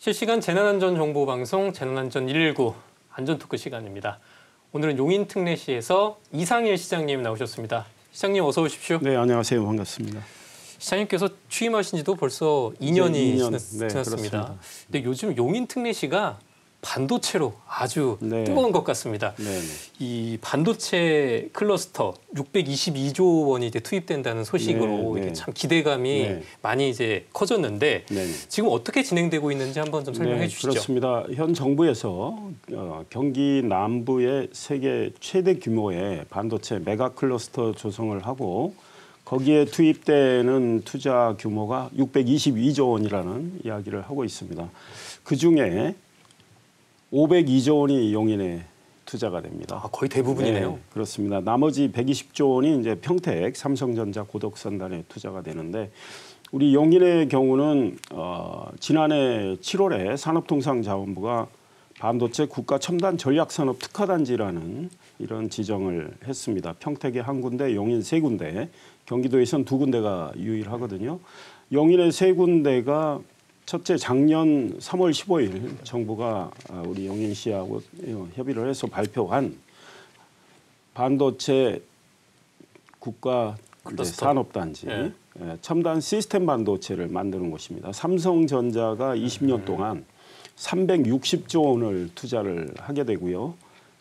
실시간 재난안전정보방송 재난안전 119 안전토크 시간입니다. 오늘은 용인특례시에서 이상일 시장님 나오셨습니다. 시장님 어서 오십시오. 네, 안녕하세요. 반갑습니다. 시장님께서 취임하신 지도 벌써 2년이 네, 지났습니다. 근데 요즘 용인특례시가 반도체로 아주 뜨거운 것 같습니다. 이 반도체 클러스터 622조 원이 이제 투입된다는 소식으로 이게 참 기대감이 많이 이제 커졌는데 지금 어떻게 진행되고 있는지 한번 좀 설명해 주시죠. 그렇습니다. 현 정부에서 경기 남부의 세계 최대 규모의 반도체 메가 클러스터 조성을 하고 거기에 투입되는 투자 규모가 622조 원이라는 이야기를 하고 있습니다. 그중에 502조 원이 용인에 투자가 됩니다. 거의 대부분이네요. 네, 그렇습니다. 나머지 120조 원이 이제 평택, 삼성전자, 고덕선단에 투자가 되는데 우리 용인의 경우는 지난해 7월에 산업통상자원부가 반도체 국가 첨단 전략산업 특화단지라는 이런 지정을 했습니다. 평택에 한 군데, 용인 세 군데, 경기도에선 두 군데가 유일하거든요. 용인의 세 군데가 첫째, 작년 3월 15일 정부가 우리 용인시하고 협의를 해서 발표한 반도체 국가 산업단지, 첨단 시스템 반도체를 만드는 곳입니다. 삼성전자가 20년 동안 360조 원을 투자를 하게 되고요.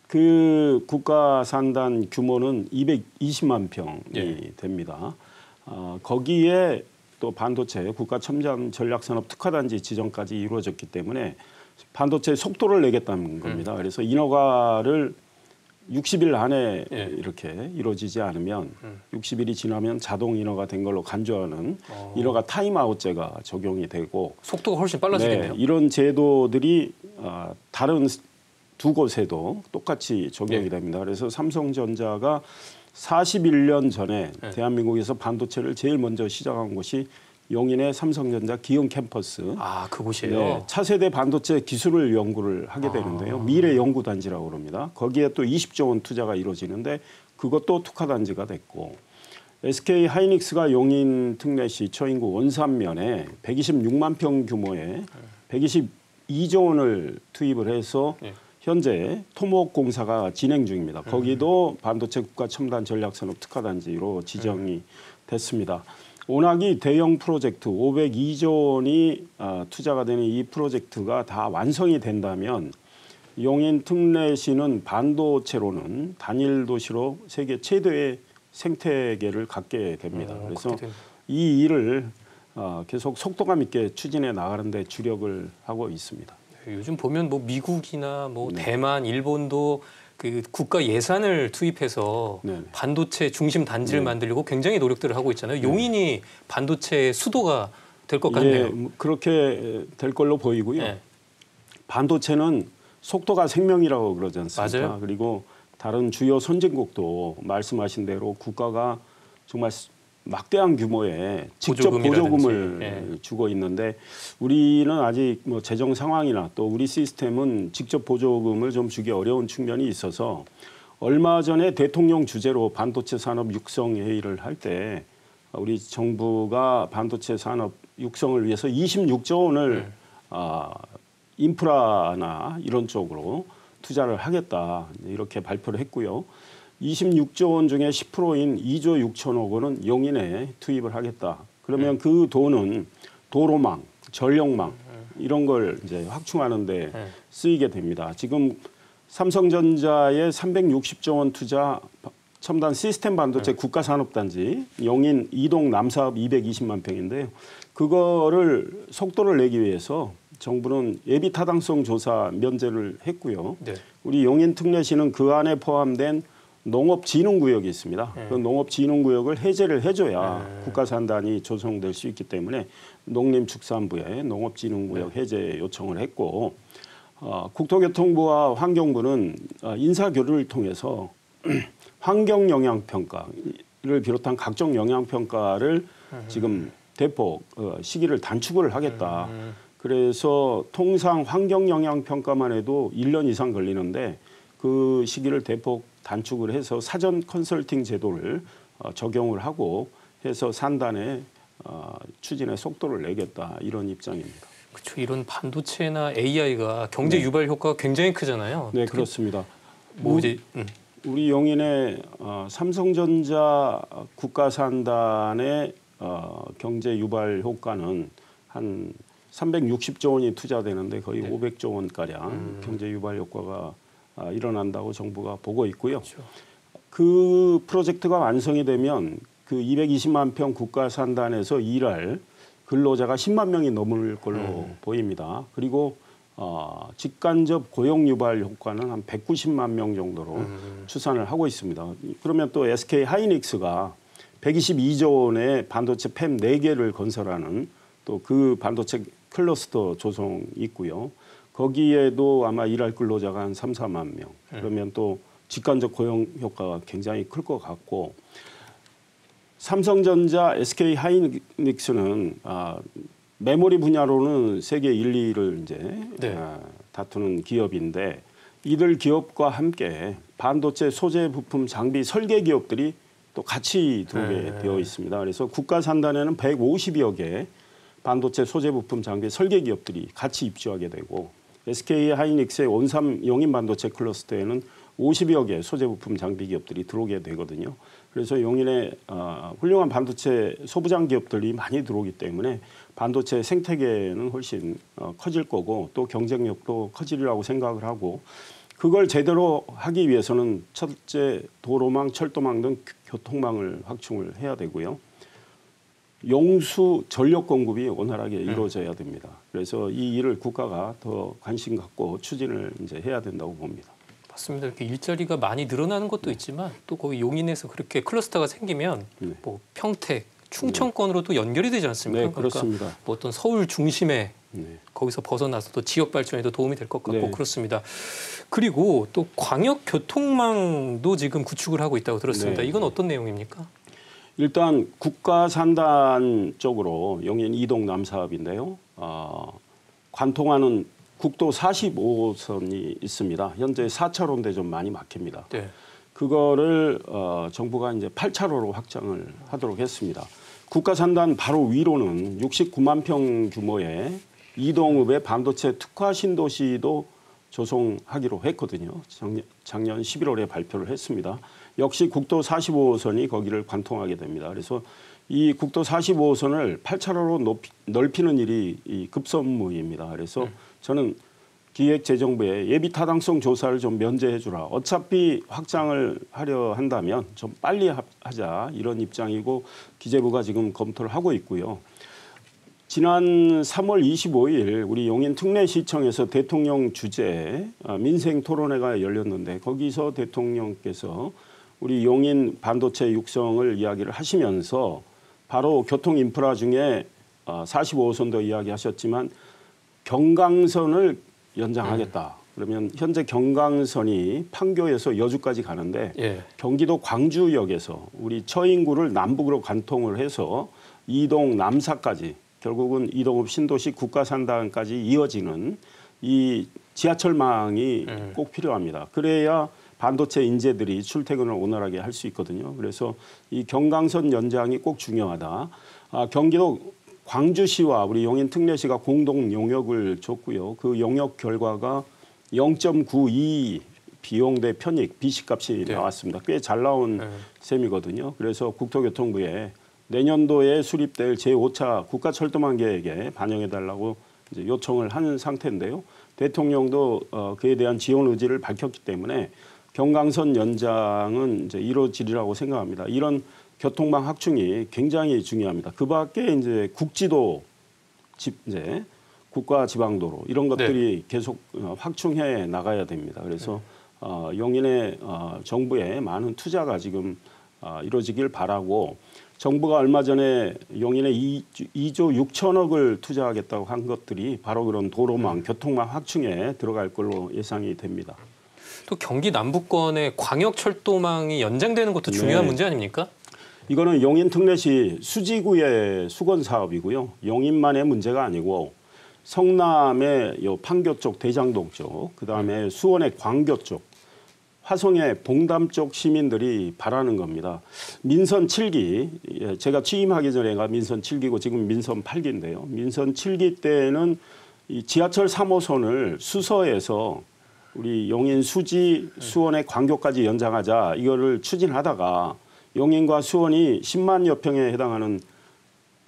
그 국가 산단 규모는 220만 평이 됩니다. 거기에 또 반도체 국가 첨단 전략산업 특화단지 지정까지 이루어졌기 때문에 반도체 속도를 내겠다는 겁니다. 그래서 인허가를 60일 안에 이렇게 이루어지지 않으면 60일이 지나면 자동 인허가 된 걸로 간주하는 인허가 타임아웃제가 적용이 되고 속도가 훨씬 빨라지겠네요. 이런 제도들이 다른 두 곳에도 똑같이 적용이 됩니다. 그래서 삼성전자가 41년 전에 대한민국에서 반도체를 제일 먼저 시작한 곳이 용인의 삼성전자 기흥 캠퍼스. 그곳이에요? 차세대 반도체 기술을 연구를 하게 되는데요. 미래연구단지라고 그럽니다. 거기에 또 20조 원 투자가 이루어지는데 그것도 특화단지가 됐고 SK 하이닉스가 용인 특례시 처인구 원산면에 126만 평 규모의 122조 원을 투입을 해서 현재 토목 공사가 진행 중입니다. 거기도 반도체 국가 첨단 전략산업 특화단지로 지정이 됐습니다. 워낙이 대형 프로젝트 502조 원이 투자가 되는 이 프로젝트가 다 완성이 된다면 용인 특례시는 반도체로는 단일 도시로 세계 최대의 생태계를 갖게 됩니다. 그래서 이 일을 계속 속도감 있게 추진해 나가는 데 주력을 하고 있습니다. 요즘 보면 뭐 미국이나 뭐 대만, 일본도 그 국가 예산을 투입해서 반도체 중심 단지를 만들려고 굉장히 노력들을 하고 있잖아요. 용인이 반도체 수도가 될 것 같네요. 그렇게 될 걸로 보이고요. 반도체는 속도가 생명이라고 그러지 않습니까? 맞아요. 그리고 다른 주요 선진국도 말씀하신 대로 국가가 정말 막대한 규모의 직접 보조금을 주고 있는데 우리는 아직 뭐 재정 상황이나 또 우리 시스템은 직접 보조금을 좀 주기 어려운 측면이 있어서 얼마 전에 대통령 주재로 반도체 산업 육성 회의를 할 때 우리 정부가 반도체 산업 육성을 위해서 26조 원을 인프라나 이런 쪽으로 투자를 하겠다 이렇게 발표를 했고요. 26조 원 중에 10%인 2조 6천억 원은 용인에 투입을 하겠다. 그러면 그 돈은 도로망, 전력망 이런 걸 이제 확충하는 데 쓰이게 됩니다. 지금 삼성전자의 360조 원 투자 첨단 시스템 반도체 국가산업단지 용인 이동 남사업 220만 평인데요. 그거를 속도를 내기 위해서 정부는 예비 타당성 조사 면제를 했고요. 우리 용인 특례시는 그 안에 포함된 농업진흥구역이 있습니다. 그 농업진흥구역을 해제를 해줘야 국가산단이 조성될 수 있기 때문에 농림축산부에 농업진흥구역 해제 요청을 했고 국토교통부와 환경부는 인사교류를 통해서 환경영향평가를 비롯한 각종 영향평가를 지금 대폭 시기를 단축을 하겠다. 그래서 통상 환경영향평가만 해도 1년 이상 걸리는데 그 시기를 대폭 단축을 해서 사전 컨설팅 제도를 적용을 하고 해서 산단에 추진의 속도를 내겠다 이런 입장입니다. 그렇죠. 이런 반도체나 AI가 경제 유발 효과가 굉장히 크잖아요. 네, 그렇습니다. 우리 용인의 삼성전자 국가산단의 경제 유발 효과는 한 360조 원이 투자되는데 거의 500조 원가량 경제 유발 효과가 일어난다고 정부가 보고 있고요. 그렇죠. 그 프로젝트가 완성이 되면 그 220만 평 국가산단에서 일할 근로자가 10만 명이 넘을 걸로 보입니다. 그리고 직간접 고용 유발 효과는 한 190만 명 정도로 추산을 하고 있습니다. 그러면 또 SK 하이닉스가 122조 원의 반도체 팹 4개를 건설하는 또 그 반도체 클러스터 조성이 있고요. 거기에도 아마 일할 근로자가 한 3, 4만 명. 그러면 또 직간접 고용 효과가 굉장히 클 것 같고 삼성전자, SK 하이닉스는 메모리 분야로는 세계 1, 2위를 이제 다투는 기업인데 이들 기업과 함께 반도체 소재 부품 장비 설계 기업들이 또 같이 들어오게 되어 있습니다. 그래서 국가산단에는 150여 개 반도체 소재 부품 장비 설계 기업들이 같이 입주하게 되고 SK 하이닉스의 온삼 용인 반도체 클러스터에는 50여 개 소재 부품 장비 기업들이 들어오게 되거든요. 그래서 용인에 훌륭한 반도체 소부장 기업들이 많이 들어오기 때문에 반도체 생태계는 훨씬 커질 거고 또 경쟁력도 커지리라고 생각을 하고 그걸 제대로 하기 위해서는 첫째 도로망, 철도망 등 교통망을 확충을 해야 되고요. 용수 전력 공급이 원활하게 이루어져야 됩니다. 그래서 이 일을 국가가 더 관심 갖고 추진을 이제 해야 된다고 봅니다. 맞습니다. 이렇게 일자리가 많이 늘어나는 것도 있지만 또 거기 용인에서 그렇게 클러스터가 생기면 뭐 평택, 충청권으로도 연결이 되지 않습니까? 네, 그렇습니다. 그러니까 뭐 어떤 서울 중심에 거기서 벗어나서 또 지역 발전에도 도움이 될 것 같고 그렇습니다. 그리고 또 광역 교통망도 지금 구축을 하고 있다고 들었습니다. 이건 어떤 내용입니까? 일단 국가산단 쪽으로 용인 이동 남사업인데요. 관통하는 국도 45호선이 있습니다. 현재 4차로인데 좀 많이 막힙니다. 네. 그거를 정부가 이제 8차로로 확장을 하도록 했습니다. 국가산단 바로 위로는 69만 평 규모의 이동읍의 반도체 특화 신도시도 조성하기로 했거든요. 작년 11월에 발표를 했습니다. 역시 국도 45호선이 거기를 관통하게 됩니다. 그래서 이 국도 45호선을 8차로로 넓히는 일이 급선무입니다. 그래서 저는 기획재정부에 예비 타당성 조사를 좀 면제해 주라. 어차피 확장을 하려 한다면 좀 빨리 하자 이런 입장이고 기재부가 지금 검토를 하고 있고요. 지난 3월 25일 우리 용인 특례시청에서 대통령 주재 민생 토론회가 열렸는데 거기서 대통령께서 우리 용인 반도체 육성을 이야기를 하시면서 바로 교통 인프라 중에 45호선도 이야기하셨지만 경강선을 연장하겠다. 그러면 현재 경강선이 판교에서 여주까지 가는데 경기도 광주역에서 우리 처인구를 남북으로 관통을 해서 이동 남사까지 결국은 이동읍 신도시 국가산단까지 이어지는 이 지하철망이 꼭 필요합니다. 그래야 반도체 인재들이 출퇴근을 원활하게 할 수 있거든요. 그래서 이 경강선 연장이 꼭 중요하다. 경기도 광주시와 우리 용인 특례시가 공동 용역을 줬고요. 그 용역 결과가 0.92 비용 대 편익 비식값이 나왔습니다. 꽤 잘 나온 셈이거든요. 그래서 국토교통부에 내년도에 수립될 제5차 국가철도망 계획에 반영해달라고 이제 요청을 한 상태인데요. 대통령도 그에 대한 지원 의지를 밝혔기 때문에 경강선 연장은 이제 이루어지리라고 생각합니다. 이런 교통망 확충이 굉장히 중요합니다. 그 밖에 이제 국지도 이제 국가지방도로 이런 것들이 계속 확충해 나가야 됩니다. 그래서 용인의 정부의 많은 투자가 지금 이루어지길 바라고 정부가 얼마 전에 용인에 2조 6천억을 투자하겠다고 한 것들이 바로 그런 도로망, 교통망 확충에 들어갈 걸로 예상이 됩니다. 또 경기 남부권의 광역철도망이 연장되는 것도 중요한 문제 아닙니까? 이거는 용인 특례시 수지구의 수건 사업이고요. 용인만의 문제가 아니고 성남의 판교 쪽, 대장동 쪽, 그다음에 수원의 광교 쪽, 화성의 봉담 쪽 시민들이 바라는 겁니다. 민선 7기, 제가 취임하기 전에가 민선 7기고 지금 민선 8기인데요. 민선 7기 때는 이 지하철 3호선을 수서에서 우리 용인, 수지, 수원의 광교까지 연장하자 이거를 추진하다가 용인과 수원이 10만여 평에 해당하는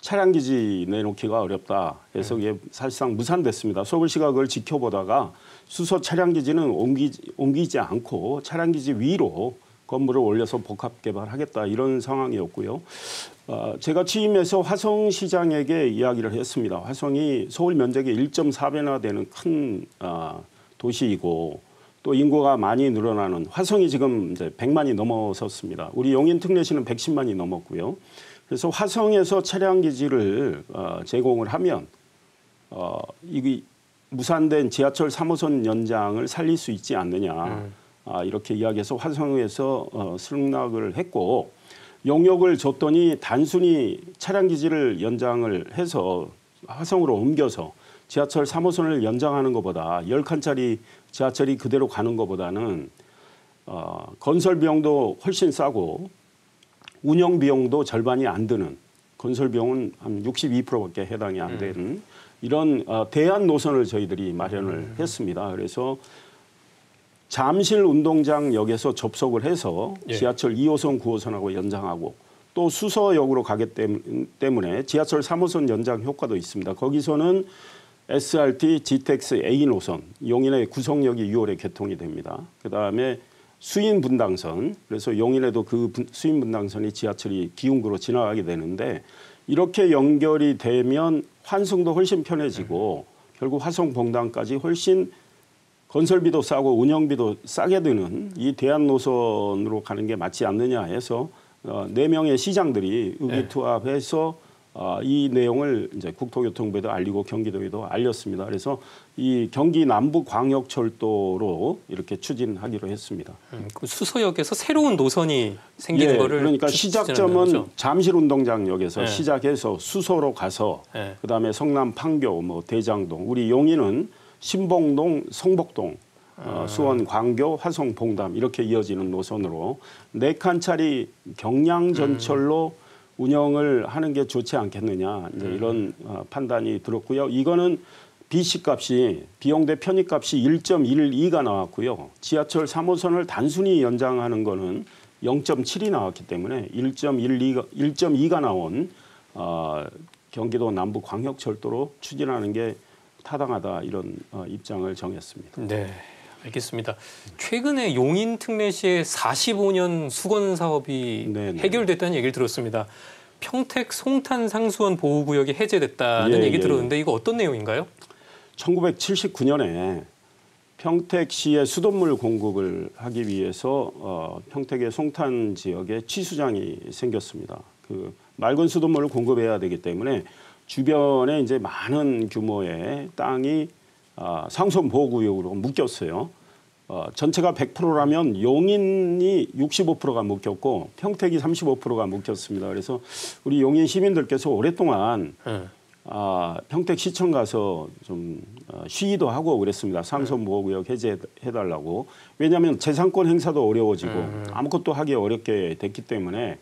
차량기지 내놓기가 어렵다 해서 이게 사실상 무산됐습니다. 서울시가 그걸 지켜보다가 수서 차량기지는 옮기지 않고 차량기지 위로 건물을 올려서 복합 개발하겠다 이런 상황이었고요. 제가 취임해서 화성시장에게 이야기를 했습니다. 화성이 서울 면적의 1.4배나 되는 큰 도시이고 또 인구가 많이 늘어나는 화성이 지금 이제 100만이 넘어섰습니다. 우리 용인 특례시는 110만이 넘었고요. 그래서 화성에서 차량 기지를 제공을 하면 이 무산된 지하철 3호선 연장을 살릴 수 있지 않느냐 이렇게 이야기해서 화성에서 승낙을 했고 용역을 줬더니 단순히 차량 기지를 연장을 해서 화성으로 옮겨서 지하철 3호선을 연장하는 것보다 10칸짜리 지하철이 그대로 가는 것보다는 건설 비용도 훨씬 싸고 운영 비용도 절반이 안 드는 건설 비용은 한 62%밖에 해당이 안 되는 이런 대안 노선을 저희들이 마련을 했습니다. 그래서 잠실 운동장역에서 접속을 해서 지하철 2호선, 9호선하고 연장하고 또 수서역으로 가기 때문에 지하철 3호선 연장 효과도 있습니다. 거기서는 SRT, GTX A 노선, 용인의 구성역이 6월에 개통이 됩니다. 그다음에 수인 분당선, 그래서 용인에도 그 수인 분당선이 지하철이 기흥구로 지나가게 되는데 이렇게 연결이 되면 환승도 훨씬 편해지고 결국 화성 봉담까지 훨씬 건설비도 싸고 운영비도 싸게 드는 이 대안 노선으로 가는 게 맞지 않느냐 해서 4명의 시장들이 의기투합해서 이 내용을 이제 국토교통부에도 알리고 경기도에도 알렸습니다. 그래서 이 경기 남부광역철도로 이렇게 추진하기로 했습니다. 그 수서역에서 새로운 노선이 생기는 거를 그러니까 시작점은 거죠? 잠실 운동장역에서 시작해서 수서로 가서 그다음에 성남 판교, 뭐 대장동, 우리 용인은 신봉동, 성복동, 수원, 광교, 화성, 봉담 이렇게 이어지는 노선으로 4칸짜리 경량전철로 운영을 하는 게 좋지 않겠느냐 이제 이런 판단이 들었고요. 이거는 BC 값이 비용 대 편익값이 1.12가 나왔고요. 지하철 3호선을 단순히 연장하는 거는 0.7이 나왔기 때문에 1.2가 나온 경기도 남부광역철도로 추진하는 게 타당하다 이런 입장을 정했습니다. 네, 알겠습니다. 최근에 용인 특례시의 45년 수건 사업이 해결됐다는 얘기를 들었습니다. 평택 송탄 상수원 보호구역이 해제됐다는 얘기 들었는데 이거 어떤 내용인가요? 1979년에 평택시의 수돗물 공급을 하기 위해서 평택의 송탄 지역에 취수장이 생겼습니다. 그 맑은 수돗물을 공급해야 되기 때문에 주변에 이제 많은 규모의 땅이 상수원 보호구역으로 묶였어요. 전체가 100%라면 용인이 65%가 묶였고 평택이 35%가 묶였습니다. 그래서 우리 용인 시민들께서 오랫동안 평택시청 가서 좀 시위도 하고 그랬습니다. 상수원 보호구역 해제해달라고. 왜냐하면 재산권 행사도 어려워지고 아무것도 하기 어렵게 됐기 때문에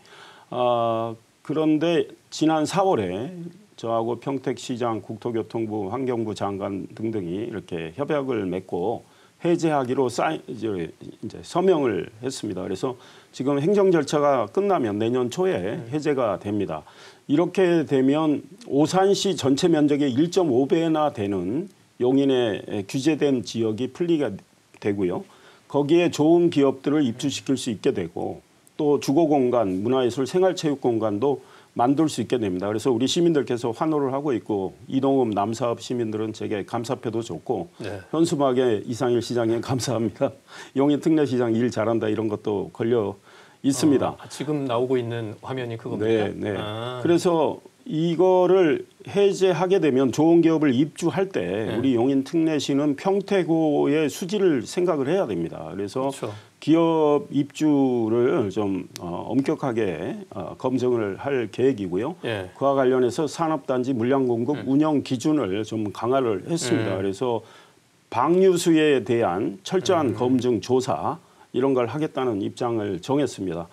그런데 지난 4월에 저하고 평택시장, 국토교통부, 환경부 장관 등등이 이렇게 협약을 맺고 해제하기로 이제 서명을 했습니다. 그래서 지금 행정 절차가 끝나면 내년 초에 해제가 됩니다. 이렇게 되면 오산시 전체 면적의 1.5배나 되는 용인의 규제된 지역이 풀리게 되고요. 거기에 좋은 기업들을 입주시킬 수 있게 되고 또 주거공간, 문화예술, 생활체육공간도 만들 수 있게 됩니다. 그래서 우리 시민들께서 환호를 하고 있고 이동읍 남사읍 시민들은 제게 감사표도 줬고 현수막에 이상일 시장에 감사합니다. 용인 특례시장 일 잘한다 이런 것도 걸려 있습니다. 지금 나오고 있는 화면이 그겁니다. 네. 그래서 이거를 해제하게 되면 좋은 기업을 입주할 때 우리 용인 특례시는 평택호의 수지를 생각을 해야 됩니다. 그래서 기업 입주를 좀 엄격하게 검증을 할 계획이고요. 그와 관련해서 산업단지 물량공급 운영 기준을 좀 강화를 했습니다. 그래서 방류수에 대한 철저한 검증 조사 이런 걸 하겠다는 입장을 정했습니다.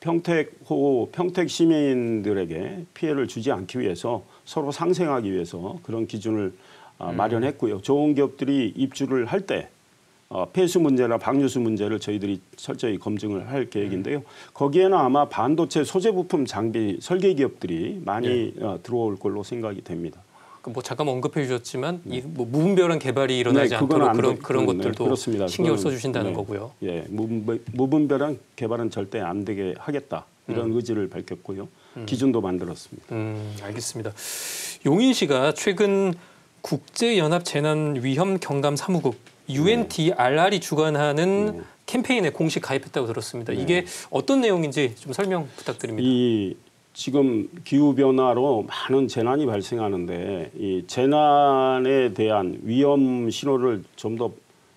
평택호, 평택 시민들에게 피해를 주지 않기 위해서 서로 상생하기 위해서 그런 기준을 마련했고요. 좋은 기업들이 입주를 할 때 폐수 문제나 방류수 문제를 저희들이 철저히 검증을 할 계획인데요. 거기에는 아마 반도체 소재 부품 장비 설계 기업들이 많이 들어올 걸로 생각이 됩니다. 뭐 잠깐 언급해 주셨지만 뭐 무분별한 개발이 일어나지 않도록 그런 것들도 그렇습니다. 신경을 써주신다는 거고요. 예, 무분별한 개발은 절대 안 되게 하겠다 이런 의지를 밝혔고요. 기준도 만들었습니다. 알겠습니다. 용인시가 최근 국제연합재난위험경감사무국 UNDRR이 주관하는 캠페인에 공식 가입했다고 들었습니다. 이게 어떤 내용인지 좀 설명 부탁드립니다. 지금 기후 변화로 많은 재난이 발생하는데 이 재난에 대한 위험 신호를 좀 더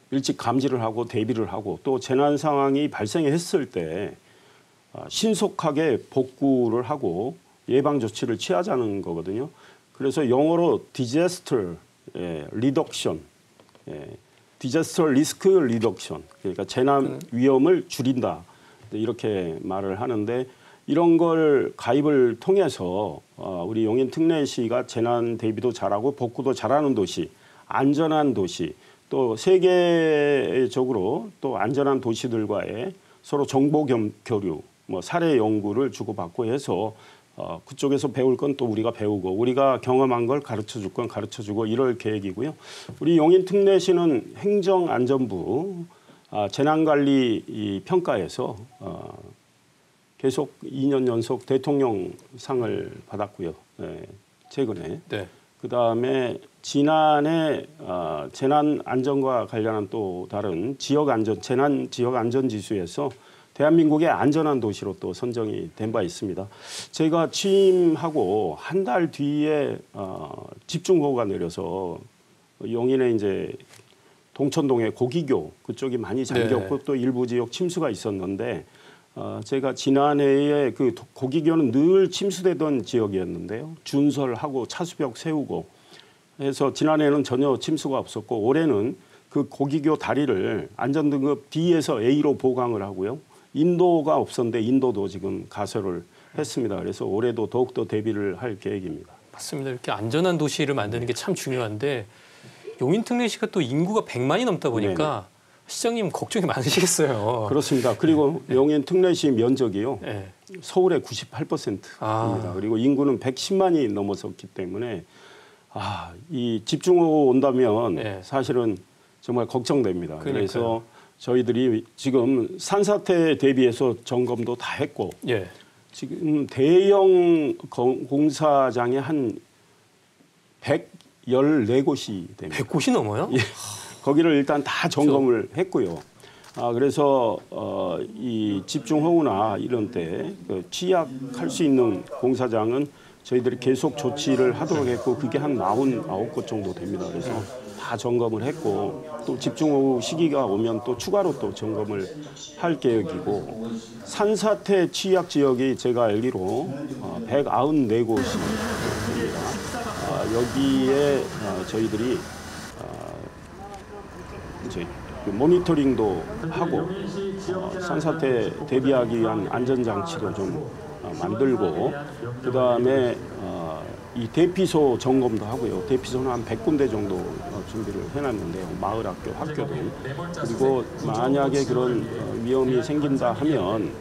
일찍 감지를 하고 대비를 하고 또 재난 상황이 발생했을 때 신속하게 복구를 하고 예방 조치를 취하자는 거거든요. 그래서 영어로 disaster reduction, disaster risk reduction, 그러니까 재난 위험을 줄인다 이렇게 말을 하는데. 이런 걸 가입을 통해서 우리 용인 특례시가 재난 대비도 잘하고 복구도 잘하는 도시, 안전한 도시, 또 세계적으로 또 안전한 도시들과의 서로 정보 교류, 뭐 사례 연구를 주고받고 해서 그쪽에서 배울 건 또 우리가 배우고 우리가 경험한 걸 가르쳐 줄 건 가르쳐 주고 이럴 계획이고요. 우리 용인 특례시는 행정안전부 재난관리 평가에서 계속 2년 연속 대통령상을 받았고요. 최근에. 네. 그다음에 지난해 재난 안전과 관련한 또 다른 지역 안전 재난 지역 안전 지수에서 대한민국의 안전한 도시로 또 선정이 된 바 있습니다. 제가 취임하고 한 달 뒤에 집중호우가 내려서 용인에 이제 동천동의 고기교 그쪽이 많이 잠겼고 또 일부 지역 침수가 있었는데 제가 지난해에 그 고기교는 늘 침수되던 지역이었는데요. 준설하고 차수벽 세우고 해서 지난해에는 전혀 침수가 없었고 올해는 그 고기교 다리를 안전등급 D에서 A로 보강을 하고요. 인도가 없었는데 인도도 지금 가설을 했습니다. 그래서 올해도 더욱더 대비를 할 계획입니다. 맞습니다. 이렇게 안전한 도시를 만드는 게 참 중요한데 용인 특례시가 또 인구가 100만이 넘다 보니까 네네. 시장님 걱정이 많으시겠어요. 그렇습니다. 그리고 용인 특례시 면적이요. 서울의 98%입니다. 그리고 인구는 110만이 넘어섰기 때문에 이 집중호우 온다면 사실은 정말 걱정됩니다. 그러니까요. 그래서 저희들이 지금 산사태 대비해서 점검도 다 했고 지금 대형 공사장에 한 114곳이 됩니다. 100곳이 넘어요? 예. 거기를 일단 다 점검을 했고요. 그래서 이 집중호우나 이런 때 취약할 수 있는 공사장은 저희들이 계속 조치를 하도록 했고 그게 한 49곳 정도 됩니다. 그래서 다 점검을 했고 또 집중호우 시기가 오면 또 추가로 또 점검을 할 계획이고 산사태 취약 지역이 제가 알기로 194곳이 됩니다. 여기에 저희들이 이제 모니터링도 하고 산사태 대비하기 위한 안전장치도 좀 만들고 그다음에 이 대피소 점검도 하고요. 대피소는 한 100군데 정도 준비를 해놨는데요. 마을 학교, 학교들. 그리고 만약에 그런 위험이 생긴다 하면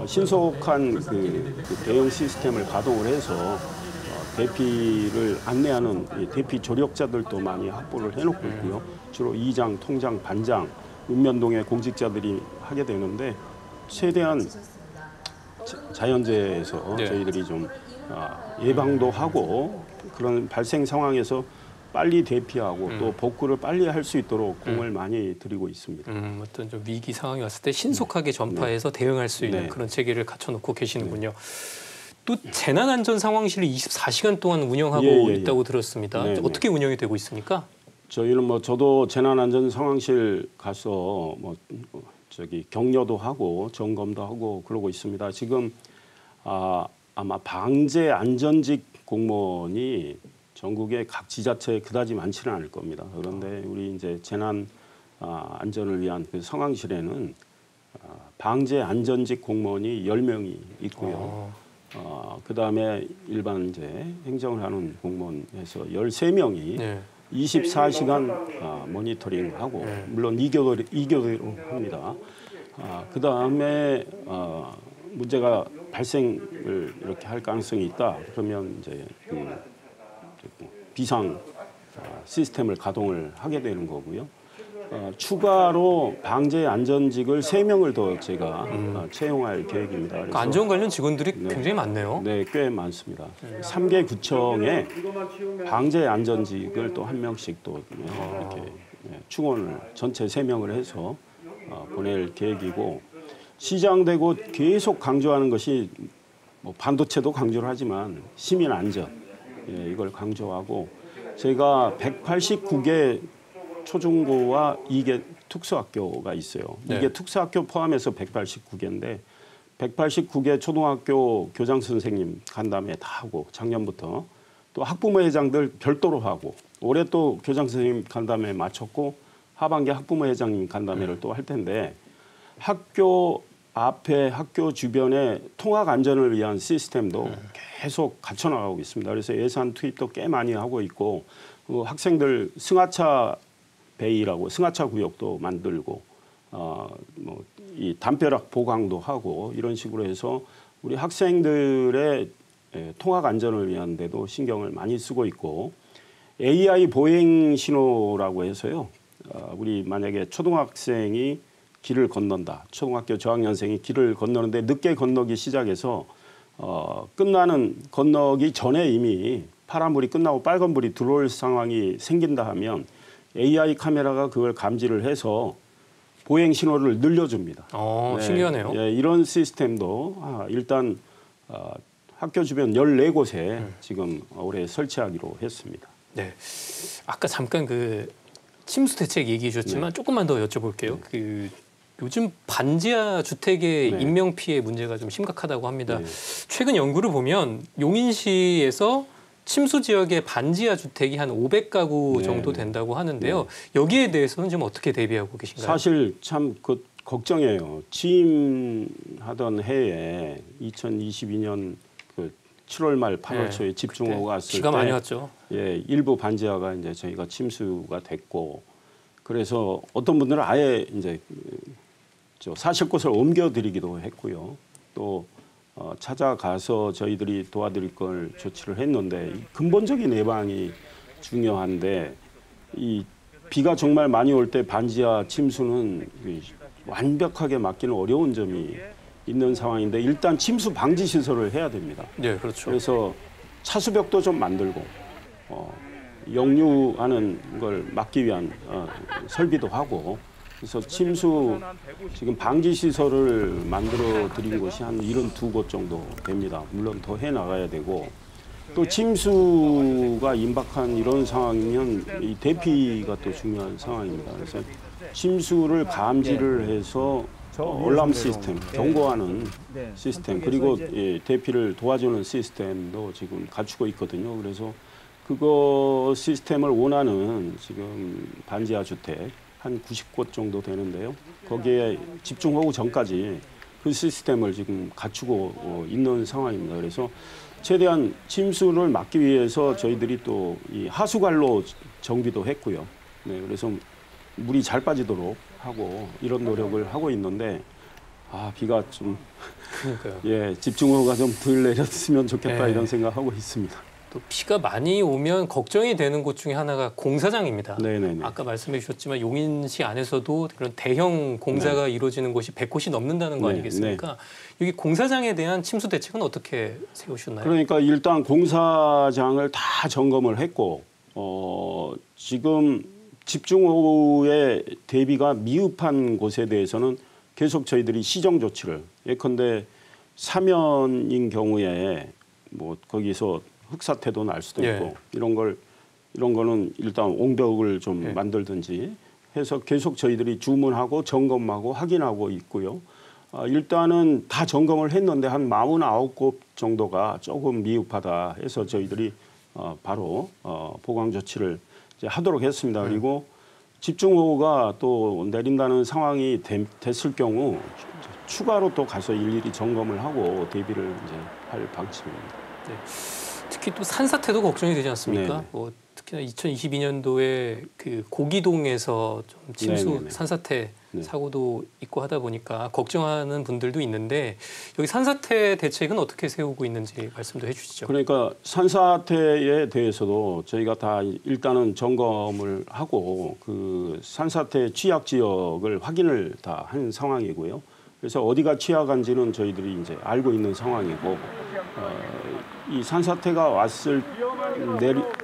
신속한 그 대응 시스템을 가동을 해서 대피를 안내하는 대피 조력자들도 많이 확보를 해놓고 있고요. 주로 2장, 통장, 반장, 읍면동의 공직자들이 하게 되는데 최대한 자연재해에서 저희들이 좀 예방도 하고 그런 발생 상황에서 빨리 대피하고 또 복구를 빨리 할 수 있도록 공을 많이 들이고 있습니다. 어떤 좀 위기 상황이 왔을 때 신속하게 전파해서 대응할 수 있는 그런 체계를 갖춰놓고 계시는군요. 또 재난안전상황실을 24시간 동안 운영하고 있다고 들었습니다. 어떻게 운영이 되고 있습니까? 저희는 뭐 저도 재난안전상황실 가서 뭐 격려도 하고 점검도 하고 그러고 있습니다. 지금 아마 방재 안전직 공무원이 전국의 각 지자체에 그다지 많지는 않을 겁니다. 그런데 우리 이제 재난 안전을 위한 그 상황실에는 방재 안전직 공무원이 10명이 있고요. 그다음에 일반 이제 행정을 하는 공무원에서 13명이 네. 24시간 모니터링하고 물론 2교대로 합니다. 그다음에 문제가 발생을 이렇게 할 가능성이 있다. 그러면 이제 비상 시스템을 가동을 하게 되는 거고요. 추가로 방재 안전직을 3명을 더 제가 채용할 계획입니다. 그래서 안전 관련 직원들이 네, 굉장히 많네요. 네, 꽤 많습니다. 3개 구청에 방재 안전직을 또 1명씩 또 이렇게 충원을 전체 3명을 해서 보낼 계획이고 시장되고 계속 강조하는 것이 뭐 반도체도 강조를 하지만 시민 안전 이걸 강조하고 제가 189개 초중고와 2개 특수학교가 있어요. 네. 이게 특수학교 포함해서 189개인데 189개 초등학교 교장 선생님 간담회 다 하고 작년부터 또 학부모 회장들 별도로 하고 올해 또 교장 선생님 간담회 마쳤고 하반기 학부모 회장님 간담회를 또 할 텐데 학교 앞에 학교 주변의 통학 안전을 위한 시스템도 계속 갖춰나가고 있습니다. 그래서 예산 투입도 꽤 많이 하고 있고 학생들 승하차 베이라고 승하차 구역도 만들고 뭐 이 담벼락 보강도 하고 이런 식으로 해서 우리 학생들의 통학 안전을 위한 데도 신경을 많이 쓰고 있고 AI 보행 신호라고 해서요. 우리 만약에 초등학생이 길을 건넌다. 초등학교 저학년생이 길을 건너는데 늦게 건너기 시작해서 끝나는 건너기 전에 이미 파란불이 끝나고 빨간불이 들어올 상황이 생긴다 하면 AI 카메라가 그걸 감지를 해서 보행 신호를 늘려줍니다. 네, 신기하네요. 예, 이런 시스템도 일단 학교 주변 14곳에 지금 올해 설치하기로 했습니다. 네, 아까 잠깐 그 침수 대책 얘기해 주셨지만 네. 조금만 더 여쭤볼게요. 네. 요즘 반지하 주택의 네. 인명 피해 문제가 좀 심각하다고 합니다. 네. 최근 연구를 보면 용인시에서 침수 지역의 반지하 주택이 한 500가구 네. 정도 된다고 하는데요. 네. 여기에 대해서는 좀 어떻게 대비하고 계신가요? 사실 참 걱정이에요. 취임하던 해에 2022년 7월 말 8월 초에 집중호우가 왔을 때 비가 많이 왔죠. 예, 일부 반지하가 이제 저희가 침수가 됐고 그래서 어떤 분들은 아예 이제 사실 곳을 옮겨드리기도 했고요. 또 찾아가서 저희들이 도와드릴 걸 조치를 했는데 근본적인 예방이 중요한데 이 비가 정말 많이 올 때 반지하 침수는 완벽하게 막기는 어려운 점이 있는 상황인데 일단 침수 방지 시설을 해야 됩니다. 네, 그렇죠. 그래서 차수벽도 좀 만들고 영유하는 걸 막기 위한 설비도 하고 그래서 침수 지금 방지 시설을 만들어 드린 곳이 한 72곳 정도 됩니다. 물론 더 해 나가야 되고 또 침수가 임박한 이런 상황이면 이 대피가 또 중요한 상황입니다. 그래서 침수를 감지를 해서 알람 시스템, 경고하는 시스템 그리고 대피를 도와주는 시스템도 지금 갖추고 있거든요. 그래서 그거 시스템을 원하는 지금 반지하 주택 한 90곳 정도 되는데요. 거기에 집중호우 전까지 그 시스템을 지금 갖추고 있는 상황입니다. 그래서 최대한 침수를 막기 위해서 저희들이 또 이 하수관로 정비도 했고요. 네, 그래서 물이 잘 빠지도록 하고 이런 노력을 하고 있는데 비가 좀 그러니까요. 예, 집중호우가 좀 덜 내렸으면 좋겠다 이런 생각하고 있습니다. 또 비가 많이 오면 걱정이 되는 곳 중에 하나가 공사장입니다. 네네네. 아까 말씀해 주셨지만 용인시 안에서도 그런 대형 공사가 이루어지는 곳이 100곳이 넘는다는 거 아니겠습니까? 여기 공사장에 대한 침수 대책은 어떻게 세우셨나요? 그러니까 일단 공사장을 다 점검을 했고 지금 집중호우에 대비가 미흡한 곳에 대해서는 계속 저희들이 시정 조치를 예컨대 사면인 경우에 뭐 거기서 흑사태도 날 수도 있고 이런 거는 일단 옹벽을 좀 만들든지 해서 계속 저희들이 주문하고 점검하고 확인하고 있고요. 일단은 다 점검을 했는데 한 49곳 정도가 조금 미흡하다 해서 저희들이 바로 보강 조치를 이제 하도록 했습니다. 그리고 집중호우가 또 내린다는 상황이 됐을 경우 추가로 또 가서 일일이 점검을 하고 대비를 이제 할 방침입니다. 네. 특히 또 산사태도 걱정이 되지 않습니까? 네네. 뭐 특히나 2022년도에 그 고기동에서 좀 침수 네네네. 산사태 네. 사고도 있고 하다 보니까 걱정하는 분들도 있는데 여기 산사태 대책은 어떻게 세우고 있는지 말씀도 해주시죠. 그러니까 산사태에 대해서도 저희가 다 일단은 점검을 하고 그 산사태 취약 지역을 확인을 다 한 상황이고요. 그래서 어디가 취약한지는 저희들이 이제 알고 있는 상황이고 이 산사태가 왔을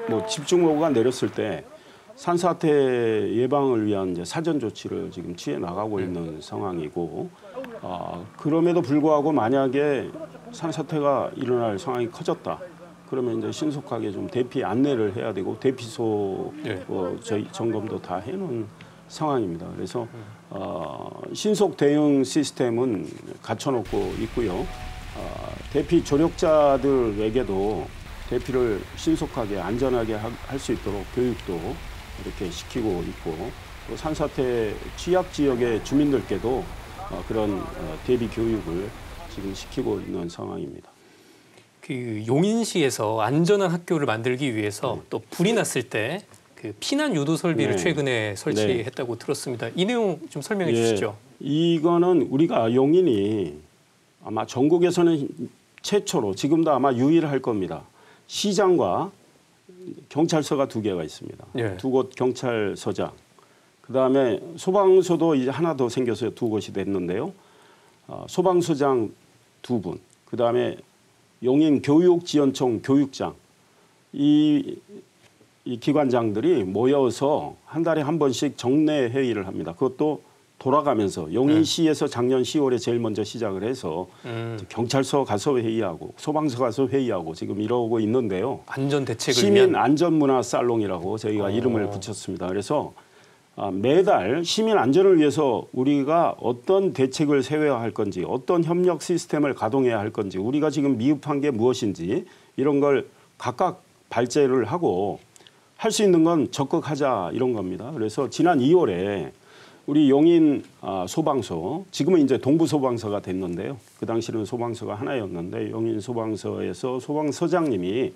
뭐 집중호우가 내렸을 때 산사태 예방을 위한 이제 사전 조치를 지금 취해 나가고 있는 상황이고 그럼에도 불구하고 만약에 산사태가 일어날 상황이 커졌다. 그러면 이제 신속하게 좀 대피 안내를 해야 되고 대피소 저희 점검도 다 해놓은 상황입니다. 그래서 신속 대응 시스템은 갖춰놓고 있고요. 대피 조력자들에게도 대피를 신속하게 안전하게 할 수 있도록 교육도 이렇게 시키고 있고 또 산사태 취약 지역의 주민들께도 그런 대비 교육을 지금 시키고 있는 상황입니다. 그 용인시에서 안전한 학교를 만들기 위해서 또 불이 났을 때 그 피난 유도 설비를 최근에 설치했다고 들었습니다. 이 내용 좀 설명해 주시죠. 이거는 우리가 용인이 아마 전국에서는 최초로 지금도 아마 유일할 겁니다. 시장과 경찰서가 2개가 있습니다. 2곳 경찰서장. 그다음에 소방서도 이제 하나 더 생겨서 2곳이 됐는데요. 소방서장 2분. 그다음에 용인교육지원청 교육장. 이 기관장들이 모여서 한 달에 한 번씩 정례 회의를 합니다. 그것도 돌아가면서 용인시에서 작년 10월에 제일 먼저 시작을 해서 경찰서 가서 회의하고 소방서 가서 회의하고 지금 이러고 있는데요. 안전 대책을 시민 안전문화 살롱이라고 저희가 이름을 붙였습니다. 그래서 매달 시민 안전을 위해서 우리가 어떤 대책을 세워야 할 건지 어떤 협력 시스템을 가동해야 할 건지 우리가 지금 미흡한 게 무엇인지 이런 걸 각각 발제를 하고 할 수 있는 건 적극하자 이런 겁니다. 그래서 지난 2월에 우리 용인 소방서, 지금은 이제 동부소방서가 됐는데요. 그 당시는 소방서가 하나였는데 용인 소방서에서 소방서장님이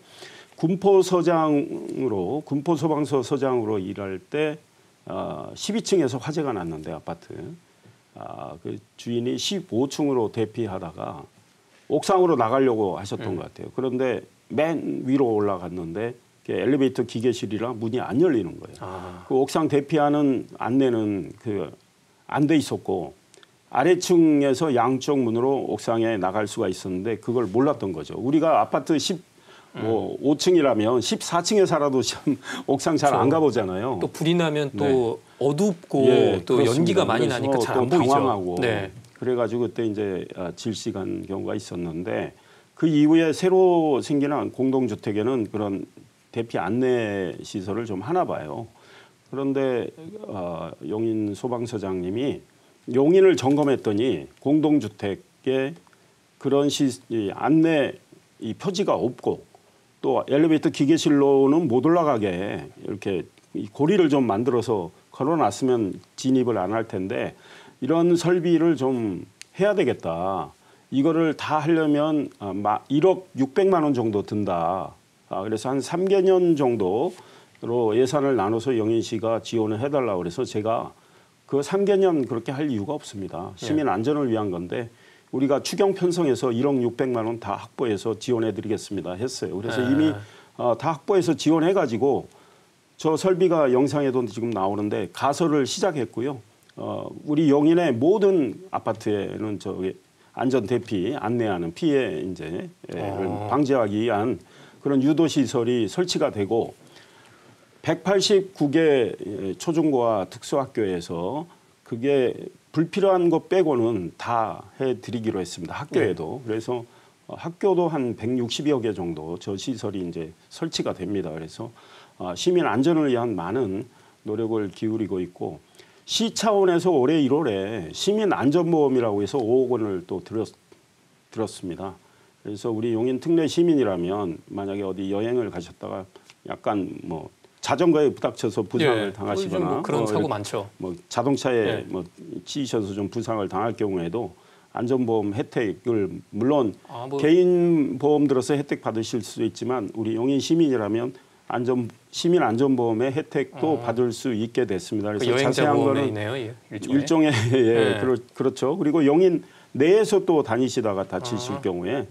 군포소방서 서장으로 일할 때 12층에서 화재가 났는데 아파트. 그 주인이 15층으로 대피하다가 옥상으로 나가려고 하셨던 것 같아요. 그런데 맨 위로 올라갔는데 엘리베이터 기계실이랑 문이 안 열리는 거예요. 그 옥상 대피하는 안내는 안 돼 있었고 아래층에서 양쪽 문으로 옥상에 나갈 수가 있었는데 그걸 몰랐던 거죠. 우리가 아파트 5층이라면 14층에 살아도 참 옥상 잘 안 가보잖아요. 또 불이 나면 또 어둡고 또 그렇습니다. 연기가 많이 나니까 잘 안 보이죠. 당황하고 그래가지고 그때 이제 질식한 경우가 있었는데 그 이후에 새로 생기는 공동주택에는 그런 대피 안내 시설을 좀 하나 봐요. 그런데 용인 소방서장님이 용인을 점검했더니 공동주택에 그런 안내 표지가 없고 또 엘리베이터 기계실로는 못 올라가게 이렇게 고리를 좀 만들어서 걸어놨으면 진입을 안 할 텐데 이런 설비를 좀 해야 되겠다. 이거를 다 하려면 1억 600만 원 정도 든다. 그래서 한 3개년 정도로 예산을 나눠서 용인시가 지원을 해달라고 그래서 제가 그 3개년 그렇게 할 이유가 없습니다. 시민 안전을 위한 건데 우리가 추경 편성해서 1억 600만 원 다 확보해서 지원해드리겠습니다 했어요. 그래서 이미 다 확보해서 지원해가지고 저 설비가 영상에도 지금 나오는데 가설을 시작했고요. 우리 용인의 모든 아파트에는 저기 안전 대피 안내하는 피해 이제 방지하기 위한 그런 유도 시설이 설치가 되고 189개 초중고와 특수학교에서 그게 불필요한 것 빼고는 다 해드리기로 했습니다. 학교에도. 그래서 학교도 한 160여 개 정도 저 시설이 이제 설치가 됩니다. 그래서 시민 안전을 위한 많은 노력을 기울이고 있고 시 차원에서 올해 1월에 시민 안전보험이라고 해서 5억 원을 또 들었습니다. 그래서 우리 용인 특례 시민이라면 만약에 어디 여행을 가셨다가 약간 뭐 자전거에 부닥쳐서 부상을 당하시거나 그런 사고 많죠. 뭐 자동차에 뭐 치이셔서 좀 부상을 당할 경우에도 안전보험 혜택을 물론 개인 보험 들어서 혜택 받으실 수도 있지만 우리 용인 시민이라면 시민 안전보험의 혜택도 받을 수 있게 됐습니다. 그래서 그 자세한 거는 있네요, 일종의 예, 그렇죠. 그리고 용인 내에서 또 다니시다가 다치실 경우에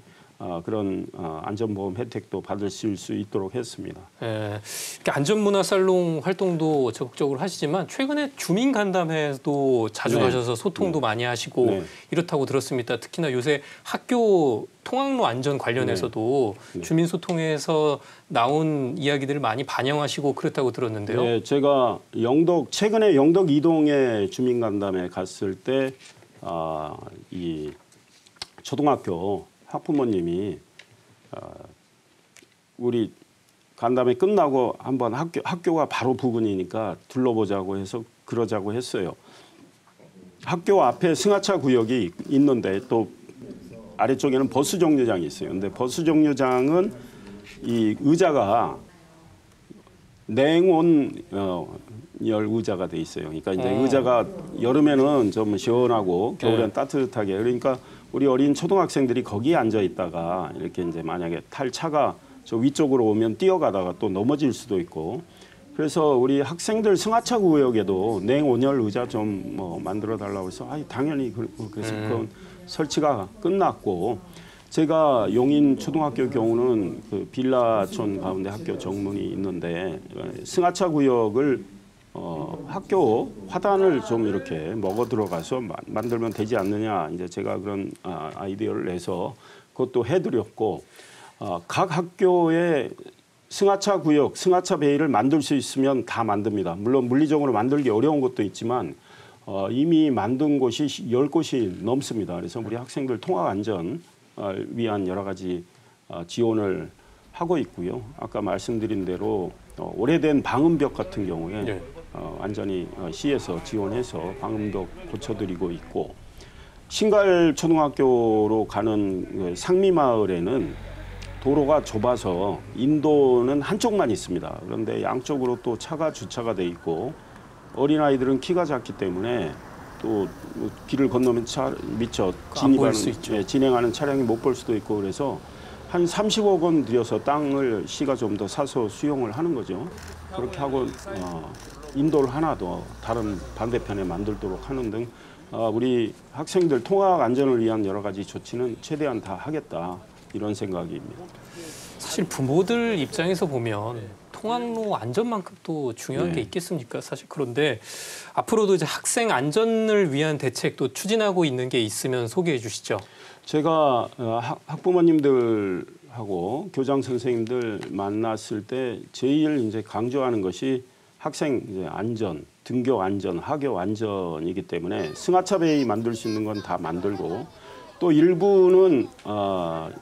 그런 안전보험 혜택도 받으실 수 있도록 했습니다. 예, 안전문화 살롱 활동도 적극적으로 하시지만 최근에 주민 간담회도 자주 가셔서 소통도 많이 하시고 이렇다고 들었습니다. 특히나 요새 학교 통학로 안전 관련해서도 주민 소통에서 나온 이야기들을 많이 반영하시고 그렇다고 들었는데요. 네, 제가 최근에 영덕 이동에 주민 간담회 갔을 때 이 초등학교 학부모님이 우리 간담회 끝나고 한번 학교가 바로 부근이니까 둘러보자고 해서 그러자고 했어요. 학교 앞에 승하차 구역이 있는데 또 아래쪽에는 버스 정류장이 있어요. 근데 버스 정류장은 이 의자가 냉온 열 의자가 돼 있어요. 그러니까 이제 의자가 여름에는 좀 시원하고 겨울엔 따뜻하게. 그러니까 우리 어린 초등학생들이 거기에 앉아 있다가 이렇게 이제 만약에 탈 차가 저 위쪽으로 오면 뛰어가다가 또 넘어질 수도 있고. 그래서 우리 학생들 승하차 구역에도 냉온열 의자 좀 뭐 만들어 달라고 해서 당연히 그래서 그건 설치가 끝났고, 제가 용인 초등학교 경우는 그 빌라촌 가운데 학교 정문이 있는데 승하차 구역을 학교 화단을 좀 이렇게 먹어 들어가서 만들면 되지 않느냐, 이제 제가 그런 아이디어를 내서 그것도 해드렸고, 각 학교에 승하차 구역, 승하차 베이를 만들 수 있으면 다 만듭니다. 물론 물리적으로 만들기 어려운 것도 있지만 이미 만든 곳이 10곳이 넘습니다. 그래서 우리 학생들 통학 안전 위한 여러 가지 지원을 하고 있고요. 아까 말씀드린 대로 오래된 방음벽 같은 경우에 완전히 시에서 지원해서 방음벽 고쳐드리고 있고, 신갈 초등학교로 가는 상미마을에는 도로가 좁아서 인도는 한쪽만 있습니다. 그런데 양쪽으로 또 차가 주차가 돼 있고, 어린아이들은 키가 작기 때문에 또 길을 건너면 미처 진행하는 차량이 못 볼 수도 있고, 그래서 한 30억 원 들여서 땅을 시가 좀 더 사서 수용을 하는 거죠. 그렇게 하고 인도를 하나 더 다른 반대편에 만들도록 하는 등 우리 학생들 통학 안전을 위한 여러 가지 조치는 최대한 다 하겠다, 이런 생각입니다. 사실 부모들 입장에서 보면 통학로 안전만큼 또 중요한 게 있겠습니까? 사실 그런데 앞으로도 이제 학생 안전을 위한 대책도 추진하고 있는 게 있으면 소개해 주시죠. 제가 학부모님들하고 교장 선생님들 만났을 때 제일 이제 강조하는 것이 학생 이제 안전, 등교 안전, 하교 안전이기 때문에 승하차 베이 만들 수 있는 건 다 만들고, 또 일부는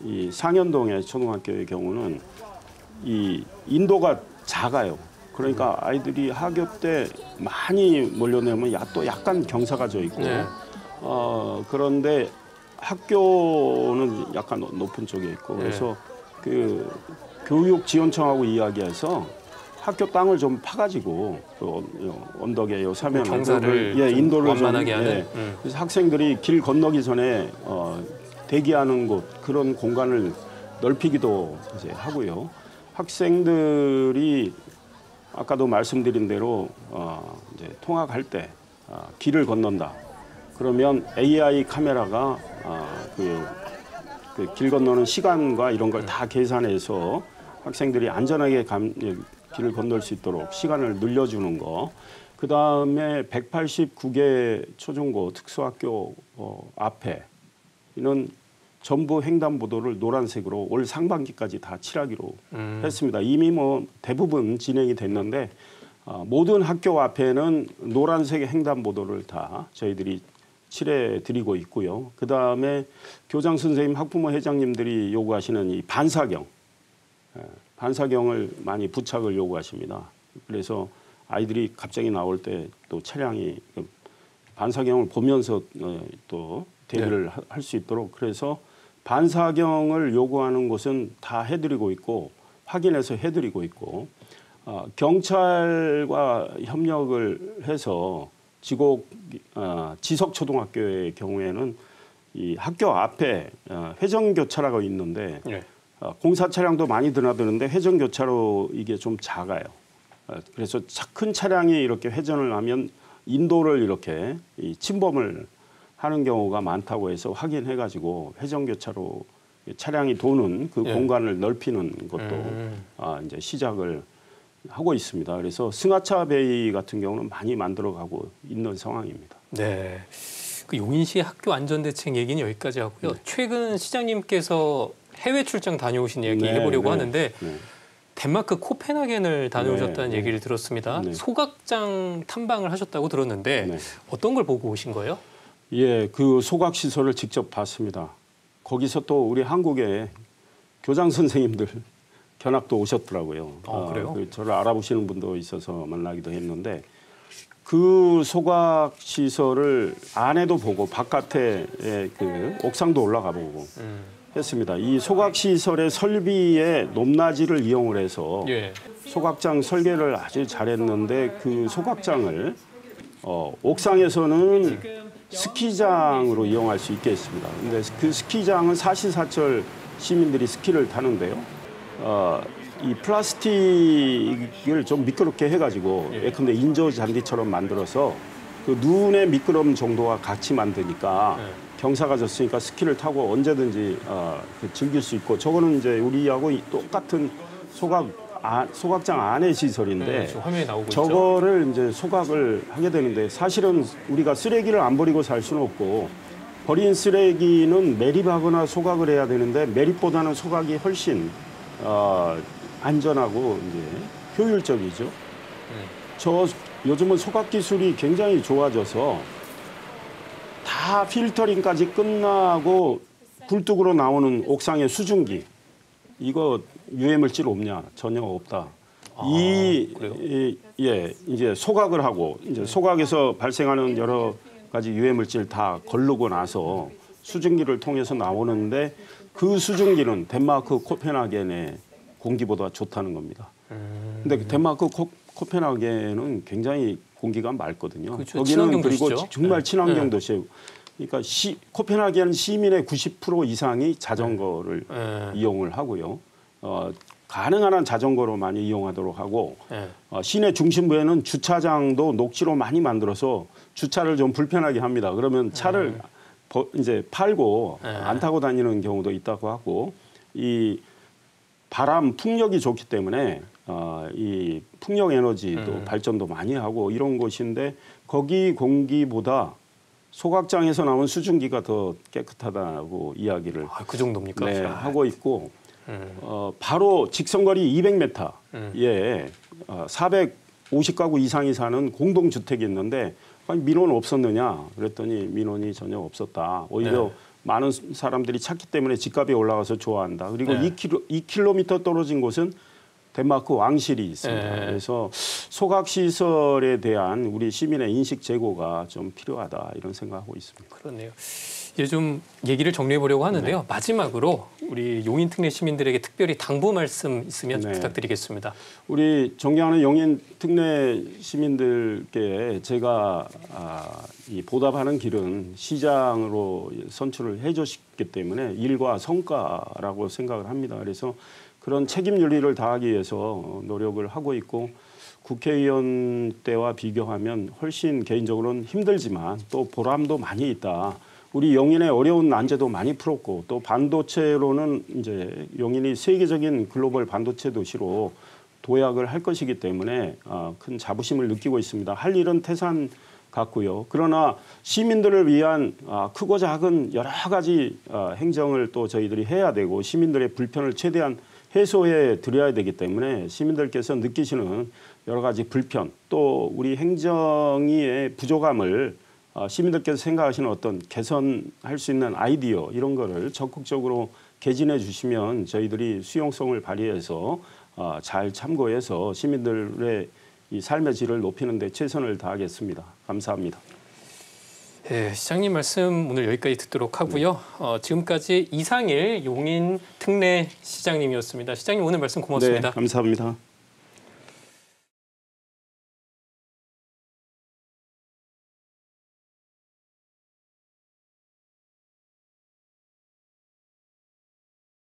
이 상현동의 초등학교의 경우는 이 인도가 작아요. 그러니까 아이들이 하교 때 많이 몰려내면 또 약간 경사가 져 있고, 그런데 학교는 약간 높은 쪽에 있고, 그래서 그 교육지원청하고 이야기해서 학교 땅을 좀 파가지고 언덕에 요 사면 경사를 인도를 완만하게 하는. 그래서 학생들이 길 건너기 전에 대기하는 곳, 그런 공간을 넓히기도 이제 하고요. 학생들이 아까도 말씀드린 대로 이제 통학할 때 길을 건넌다. 그러면 AI 카메라가 그 길 건너는 시간과 이런 걸 다 계산해서 학생들이 안전하게 길을 건널 수 있도록 시간을 늘려주는 거. 그다음에 189개 초중고 특수학교 앞에는 전부 횡단보도를 노란색으로 올 상반기까지 다 칠하기로 했습니다. 이미 뭐 대부분 진행이 됐는데 모든 학교 앞에는 노란색 횡단보도를 다 저희들이 칠해 드리고 있고요. 그다음에 교장 선생님, 학부모 회장님들이 요구하시는 이 반사경을 많이 부착을 요구하십니다. 그래서 아이들이 갑자기 나올 때 또 차량이 반사경을 보면서 또 대비를 할 수 있도록, 그래서 반사경을 요구하는 곳은 다 해드리고 있고 확인해서 해드리고 있고, 경찰과 협력을 해서 지석초등학교의 경우에는 이 학교 앞에 회전교차로가 있는데 네. 공사 차량도 많이 드나드는데 회전교차로 이게 좀 작아요. 그래서 큰 차량이 이렇게 회전을 하면 인도를 이렇게 침범을 하는 경우가 많다고 해서 확인해가지고 회전교차로 차량이 도는 그 공간을 넓히는 것도 이제 시작을 하고 있습니다. 그래서 승하차 베이 같은 경우는 많이 만들어가고 있는 상황입니다. 네. 그 용인시 학교 안전대책 얘기는 여기까지 하고요. 네. 최근 시장님께서 해외 출장 다녀오신 얘기 해보려고 하는데 덴마크 코펜하겐을 다녀오셨다는 얘기를 들었습니다. 소각장 탐방을 하셨다고 들었는데 어떤 걸 보고 오신 거예요? 예, 그 소각 시설을 직접 봤습니다. 거기서 또 우리 한국의 교장 선생님들 견학도 오셨더라고요. 그래요? 저를 알아보시는 분도 있어서 만나기도 했는데 그 소각 시설을 안에도 보고 바깥에 그 옥상도 올라가 보고 했습니다. 이 소각 시설의 설비의 높낮이를 이용을 해서 소각장 설계를 아주 잘했는데 그 소각장을 옥상에서는 스키장으로 이용할 수 있게 했습니다. 근데 그 스키장은 사시사철 시민들이 스키를 타는데요. 이 플라스틱을 좀 미끄럽게 해가지고 예컨대 인조 잔디처럼 만들어서 그 눈의 미끄럼 정도와 같이 만드니까 경사가 졌으니까 스키를 타고 언제든지 즐길 수 있고 저거는 이제 우리하고 똑같은 소각장 안의 시설인데 화면에 나오고 저거를 이제 소각을 하게 되는데 사실은 우리가 쓰레기를 안 버리고 살 수는 없고 버린 쓰레기는 매립하거나 소각을 해야 되는데 매립보다는 소각이 훨씬 안전하고 이제 효율적이죠. 요즘은 소각 기술이 굉장히 좋아져서 다 필터링까지 끝나고 굴뚝으로 나오는 옥상의 수증기 이거 유해물질 없냐? 전혀 없다. 이제 소각을 하고 이제 소각에서 발생하는 여러 가지 유해물질 다 걸르고 나서 수증기를 통해서 나오는데 그 수증기는 덴마크 코펜하겐의 공기보다 좋다는 겁니다. 근데 덴마크 코펜하겐은 굉장히 공기가 맑거든요. 그렇죠. 거기는 그리고 정말 친환경 도시예요. 그러니까 코펜하겐 시민의 90% 이상이 자전거를 이용을 하고요. 가능한 한 자전거로 많이 이용하도록 하고 시내 중심부에는 주차장도 녹지로 많이 만들어서 주차를 좀 불편하게 합니다. 그러면 차를 이제 팔고 안 타고 다니는 경우도 있다고 하고 이 바람 풍력이 좋기 때문에 이 풍력 에너지도 발전도 많이 하고 이런 곳인데 거기 공기보다 소각장에서 나온 수증기가 더 깨끗하다고 이야기를 그 정도입니까? 네, 하고 있고 바로 직선거리 200m에 450가구 이상이 사는 공동주택이 있는데 아니, 민원 없었느냐 그랬더니 민원이 전혀 없었다. 오히려 많은 사람들이 찾기 때문에 집값이 올라가서 좋아한다. 그리고 2km 떨어진 곳은 덴마크 왕실이 있습니다. 그래서 소각시설에 대한 우리 시민의 인식 제고가 좀 필요하다 이런 생각하고 있습니다. 그렇네요. 이제 좀 얘기를 정리해 보려고 하는데요. 마지막으로 우리 용인 특례 시민들에게 특별히 당부 말씀 있으면 부탁드리겠습니다. 우리 존경하는 용인 특례 시민들께 제가 이 보답하는 길은 시장으로 선출을 해 주셨기 때문에 일과 성과라고 생각을 합니다. 그래서 그런 책임 윤리를 다하기 위해서 노력을 하고 있고 국회의원 때와 비교하면 훨씬 개인적으로는 힘들지만 또 보람도 많이 있다. 우리 용인의 어려운 난제도 많이 풀었고 또 반도체로는 이제 용인이 세계적인 글로벌 반도체 도시로 도약을 할 것이기 때문에 큰 자부심을 느끼고 있습니다. 할 일은 태산 같고요. 그러나 시민들을 위한 크고 작은 여러 가지 행정을 또 저희들이 해야 되고 시민들의 불편을 최대한 해소해 드려야 되기 때문에 시민들께서 느끼시는 여러 가지 불편 또 우리 행정의 부족함을 시민들께서 생각하시는 어떤 개선할 수 있는 아이디어 이런 거를 적극적으로 개진해 주시면 저희들이 수용성을 발휘해서 잘 참고해서 시민들의 이 삶의 질을 높이는 데 최선을 다하겠습니다. 감사합니다. 네, 시장님 말씀 오늘 여기까지 듣도록 하고요. 지금까지 이상일 용인 특례 시장님이었습니다. 시장님 오늘 말씀 고맙습니다. 네, 감사합니다.